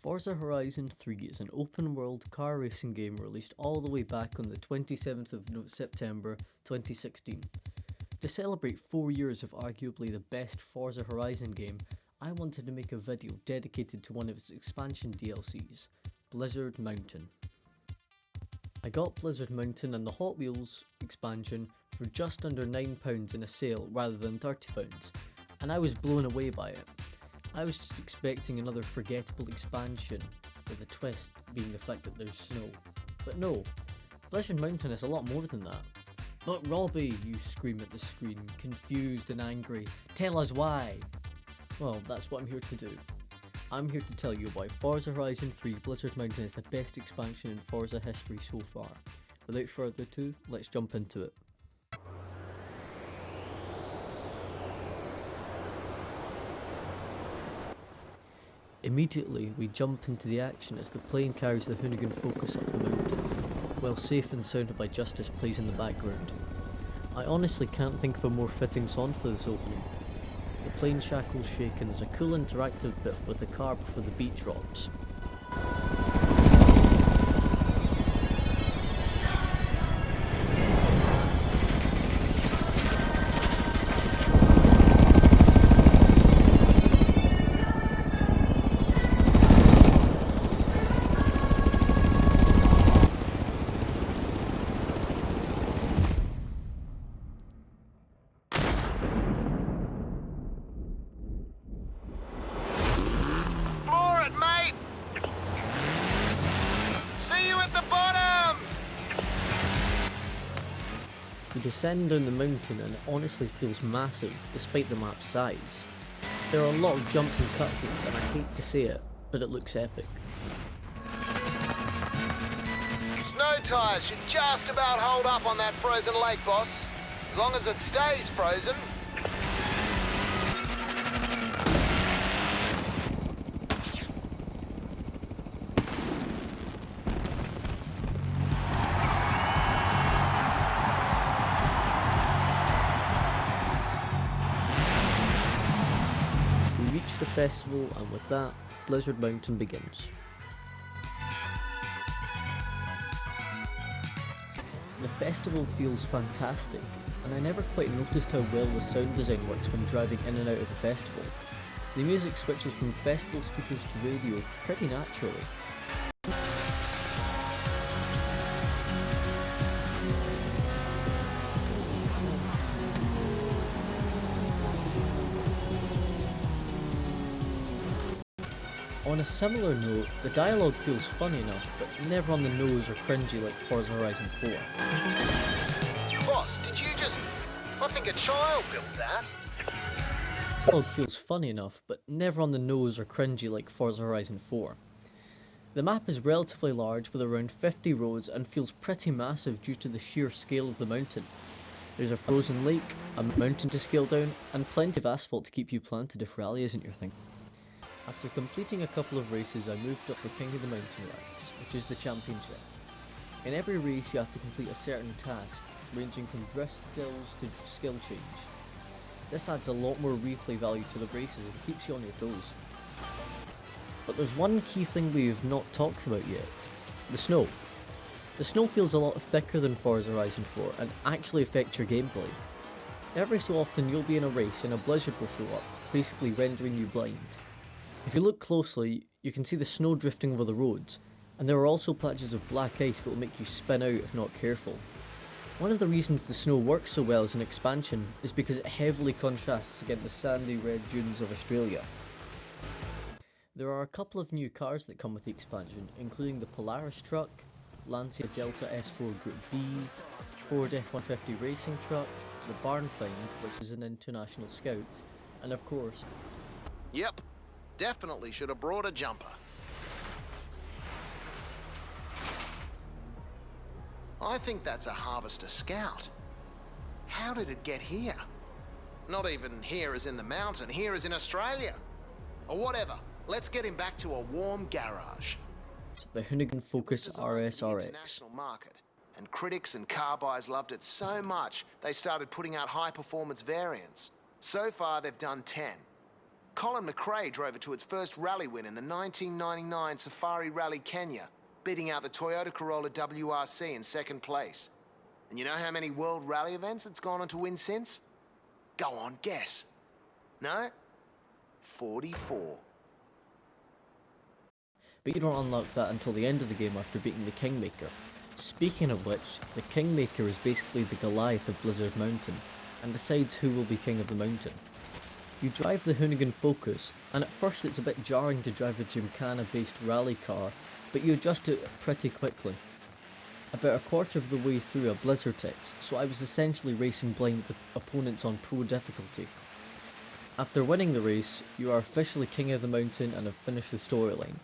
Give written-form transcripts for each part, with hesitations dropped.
Forza Horizon 3 is an open-world car racing game released all the way back on the 27th of September 2016. To celebrate 4 years of arguably the best Forza Horizon game, I wanted to make a video dedicated to one of its expansion DLCs, Blizzard Mountain. I got Blizzard Mountain and the Hot Wheels expansion for just under £9 in a sale rather than £30, and I was blown away by it. I was just expecting another forgettable expansion, with the twist being the fact that there's snow. But no, Blizzard Mountain is a lot more than that. But Robbie, you scream at the screen, confused and angry. Tell us why! Well, that's what I'm here to do. I'm here to tell you why Forza Horizon 3 Blizzard Mountain is the best expansion in Forza history so far. Without further ado, let's jump into it. Immediately, we jump into the action as the plane carries the Hoonigan Focus up the mountain, while Safe and Sounded by Justice plays in the background. I honestly can't think of a more fitting song for this opening. The plane shackles shake and there's a cool interactive bit with the car before the beat drops. We descend down the mountain and it honestly feels massive, despite the map's size. There are a lot of jumps and cutscenes and I hate to say it, but it looks epic. Snow tyres should just about hold up on that frozen lake, boss. As long as it stays frozen. The festival, and with that, Blizzard Mountain begins. The festival feels fantastic, and I never quite noticed how well the sound design works when driving in and out of the festival. The music switches from festival speakers to radio pretty naturally. On a similar note, the dialogue feels funny enough, but never on the nose or cringy like Forza Horizon 4. Boss, did you just... I think a child built that. The dialogue feels funny enough, but never on the nose or cringy like Forza Horizon 4. The map is relatively large with around 50 roads and feels pretty massive due to the sheer scale of the mountain. There's a frozen lake, a mountain to scale down, and plenty of asphalt to keep you planted if rally isn't your thing. After completing a couple of races, I moved up the King of the Mountain ranks, which is the championship. In every race you have to complete a certain task, ranging from drift skills to skill change. This adds a lot more replay value to the races and keeps you on your toes. But there's one key thing we have not talked about yet, the snow. The snow feels a lot thicker than Forza Horizon 4 and actually affects your gameplay. Every so often you'll be in a race and a blizzard will show up, basically rendering you blind. If you look closely, you can see the snow drifting over the roads, and there are also patches of black ice that will make you spin out if not careful. One of the reasons the snow works so well as an expansion is because it heavily contrasts against the sandy red dunes of Australia. There are a couple of new cars that come with the expansion, including the Polaris truck, Lancia Delta S4 Group B, Ford F-150 racing truck, the Barn Find, which is an international scout, and of course... Yep. Definitely should have brought a jumper. I think that's a Harvester Scout. How did it get here? Not even here as in the mountain, here as in Australia. Or whatever, let's get him back to a warm garage. The Hoonigan Focus RSRX. International market, and critics and car buyers loved it so much they started putting out high-performance variants. So far they've done 10. Colin McRae drove it to its first rally win in the 1999 Safari Rally Kenya, beating out the Toyota Corolla WRC in second place. And you know how many World Rally events it's gone on to win since? Go on, guess. No? 44. But you don't unlock that until the end of the game after beating the Kingmaker. Speaking of which, the Kingmaker is basically the Goliath of Blizzard Mountain, and decides who will be king of the mountain. You drive the Hoonigan Focus, and at first it's a bit jarring to drive a Gymkhana-based rally car, but you adjust to it pretty quickly. About a quarter of the way through a blizzard hits, so I was essentially racing blind with opponents on pro difficulty. After winning the race, you are officially king of the mountain and have finished the storyline,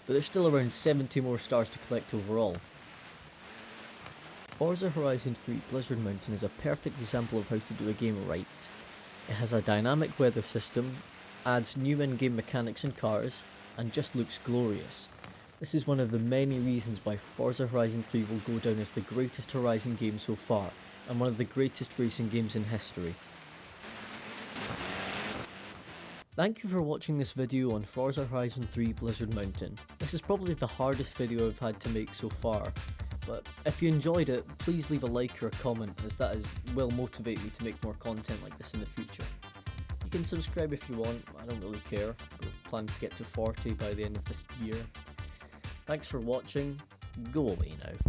but there's still around 70 more stars to collect overall. Forza Horizon 3 Blizzard Mountain is a perfect example of how to do a game right. It has a dynamic weather system, adds new in-game mechanics and cars, and just looks glorious. This is one of the many reasons why Forza Horizon 3 will go down as the greatest Horizon game so far, and one of the greatest racing games in history. Thank you for watching this video on Forza Horizon 3 Blizzard Mountain. This is probably the hardest video I've had to make so far, but if you enjoyed it, please leave a like or a comment, as that will motivate me to make more content like this in the future. You can subscribe if you want, I don't really care. I plan to get to 40 by the end of this year. Thanks for watching, go away now.